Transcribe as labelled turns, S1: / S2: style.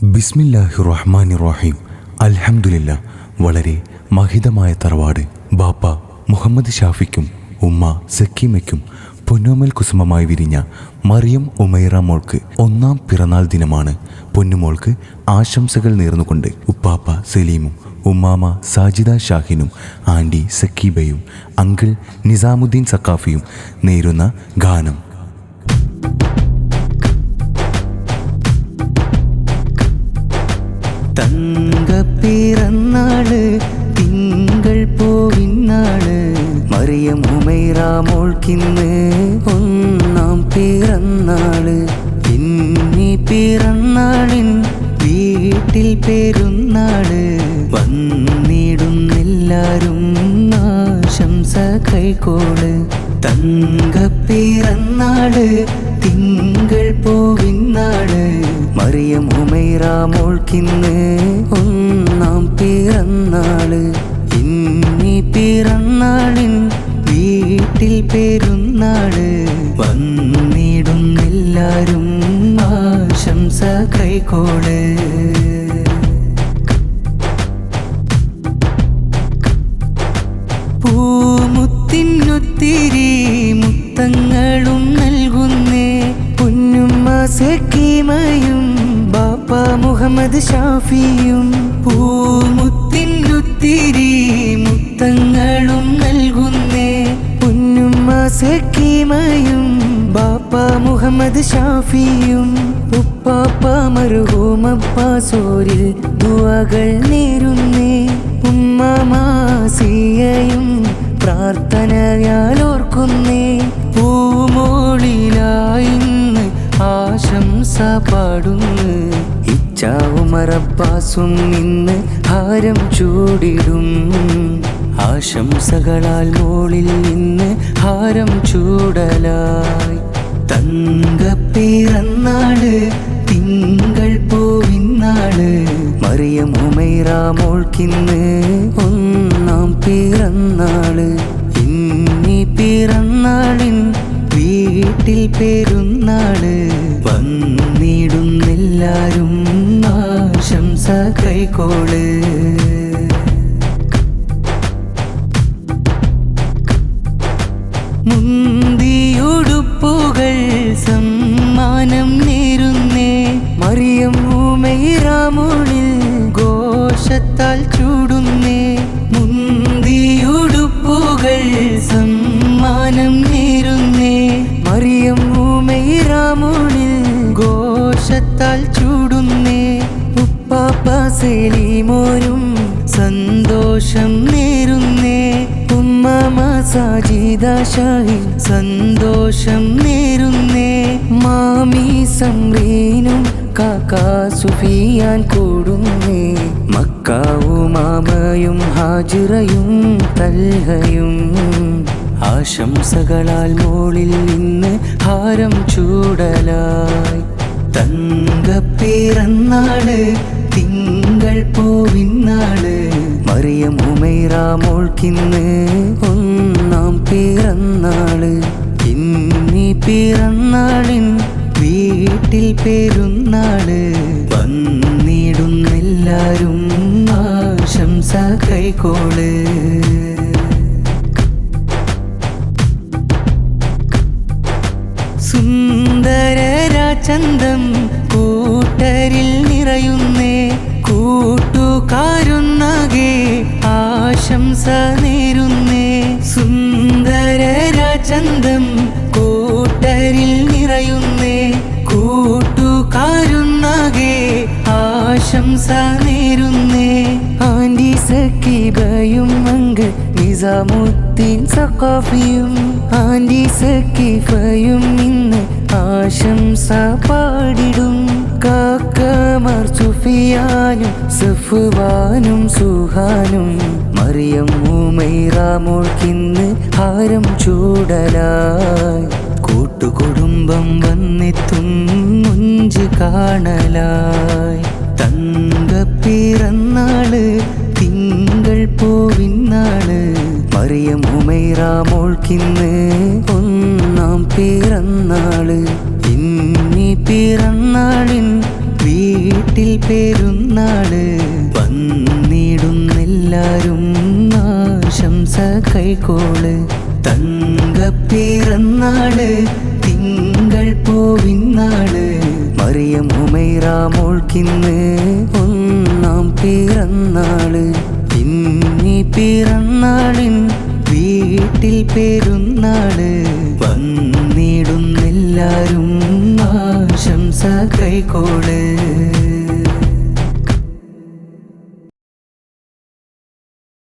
S1: ബിസ്മില്ലാഹിർ-റഹ്മാനിർ-റഹീം. അൽഹംദുലില്ലാ. വളരെ മഹിതമായ തറവാട്. ബാപ്പ മുഹമ്മദ് ഷാഫിക്കും ഉമ്മ സക്കീമയ്ക്കും പൊന്നോമൽ കുസുമമായി വിരിഞ്ഞ മറിയം ഉമൈറ മോൾക്ക് 1-ാം പിറന്നാൾ ദിനമാണ്. പൊന്നുമോൾക്ക് ആശംസകൾ നേർന്നുകൊണ്ട് ഉപ്പാപ്പ സലീമും ഉമ്മാമ സാജിദ ഷാഹിനും ആൻറ്റി സക്കീബയും അങ്കിൾ നിസാമുദ്ദീൻ സക്കാഫിയും നേരുന്ന ഗാനം.
S2: തങ്കപ്പിറന്നാള് തിങ്കൾ പോവിന്നാള് മറിയം ഉമൈറ മോൾക്കിന്ന് 1-ാം പിറന്നാള്. ഇന്നി പിറന്നാളിൻ വീട്ടിൽ പെരുന്നാള് വന്നിടുന്നെല്ലാരും ആശംസ കൈക്കോള്. തങ്കപ്പിറന്നാള് തിങ്കൾ പോവിന്നാള് മറിയം ഉമൈറ മോൾക്കിന്ന് 1-ാം പിറന്നാള്. ഇന്നി പിറന്നാളിൻ വീട്ടിൽ പെരുന്നാള് വന്നിടുന്നെല്ലാരും ആശംസ കൈക്കോള്. പൂമുത്തിനൊത്തിരി മുത്തങ്ങളും നൽകുന്നേ പൊന്നുമ്മ സക്കീമയും ബാപ്പ മുഹമ്മദ് ഷാഫിയും. പൂമുത്തിനൊത്തിരി മുത്തങ്ങളും നൽകുന്നേ പൊന്നുമ്മ സക്കീമയും ബാപ്പ മുഹമ്മദ് ഷാഫിയും. ഉപ്പാപ്പ മർഹൂമപ്പാസോരിൽ ദുആകൾ നേരുന്നേ ഉമ്മമാസിയയും പ്രാർത്ഥനയാൽ ഓർക്കുന്നേ. പൂമോളിലായിന്ന് ആശംസ പാടുന്നു ഇച്ചാവുമറപ്പാസും ഇന്ന് ഹാരം ചൂടിടും. ആശംസകളാൽ മോളിൽ ഇന്ന് ഹാരം ചൂടലായി. തങ്കപ്പിറന്നാള് തിങ്കൾ പോവിന്നാള് മറിയം ഉമൈറ മോൾക്കിന്ന് 1-ാം പിറന്നാള്. ഇന്നി പിറന്നാളിൻ വീട്ടിൽ പെരുന്നാള് വന്നിടുന്നെല്ലാരും ആശംസ കൈക്കോള്. മുന്തിയുടുപ്പുകൾ സമ്മാനം നേരുന്നേ മറിയം ഉമൈറ മോളിൽ ഘോഷത്താൽ ചൂടുന്നേ. മുന്തിയുടുപ്പുകൾ സമ്മാനം നേരുന്നേ മറിയം ഉമൈറ മോളിൽ ഘോഷത്താൽ ചൂടുന്നേ. ഉപ്പാപ്പ സലീമോനും സന്തോഷം നേരുന്നേ ഉമ്മാമ സാജിദ ഷാഹിൻ സന്തോഷം നേരുന്നേ. മാമി സംറീനും കാക്കാ സുഫിയാൻ കൂടുന്നേ മക്കാവുമാമയും ഹാജിറയും തൽഹയും. ആശംസകളാൽ മോളിൽ ഇന്ന് ഹാരം ചൂടലായി. തങ്കപ്പിറന്നാള് തിങ്കൾ പോവിന്നാള് മറിയം ഉമൈറ മോൾക്കിന്ന് 1-ാം പിറന്നാള്. ഇന്നി പിറന്നാളിൻ വീട്ടിൽ പെരുന്നാള് വന്നിടുന്നെല്ലാരും ആശംസ കൈക്കോള്. സുന്ദരരാചന്തം കൂട്ടരിൽ നിറയുന്നേ കൂട്ടുകാരൊന്നാകെ ആശംസ നേരുന്നേ. സുന്ദരരാചന്തം കൂട്ടരിൽ നിറയുന്നേ കൂട്ടുകാരൊന്നാകെ ആശംസ നേരുന്നേ. ആൻറ്റി സക്കീബയും അങ്കിൾ നിസാമുദ്ദീൻ സഖാഫിയും ആൻറ്റി സക്കീഫയും ഇന്ന് ആശംസ പാടിടും. കാക്കമാർ സുഫിയാനും സഫ്വാനും സുഹാനും മറിയം ഉമൈറ മോൾക്കിന്ന് ഹാരം ചൂടലായി. കൂട്ടുകുടുംബം വന്നെത്തും മുഞ്ച് കാണലായി. തങ്കപ്പിറന്നാള് തിങ്കൾ പോവിന്നാള് മറിയം ഉമൈറ മോൾക്കിന്ന് 1-ാം പിറന്നാള്. ഇന്നി പിറന്നാളിൻ വീട്ടിൽ പെരുന്നാള് വന്നിടുന്നെല്ലാരും ആശംസ കൈക്കോള് തങ്കപ്പിറന്നാള് തിങ്കൾ പൂവിന്നാള് മറിയം ഉമൈറ മോൾക്കിന്ന് ഒന്നാം പിറന്നാള് ഇന്നീ പിറന്നാളിൻ വീട്ടിൽ പെരുന്നാള് വന്നിടുന്നെല്ലാരും ആശംസ കൈക്കോള്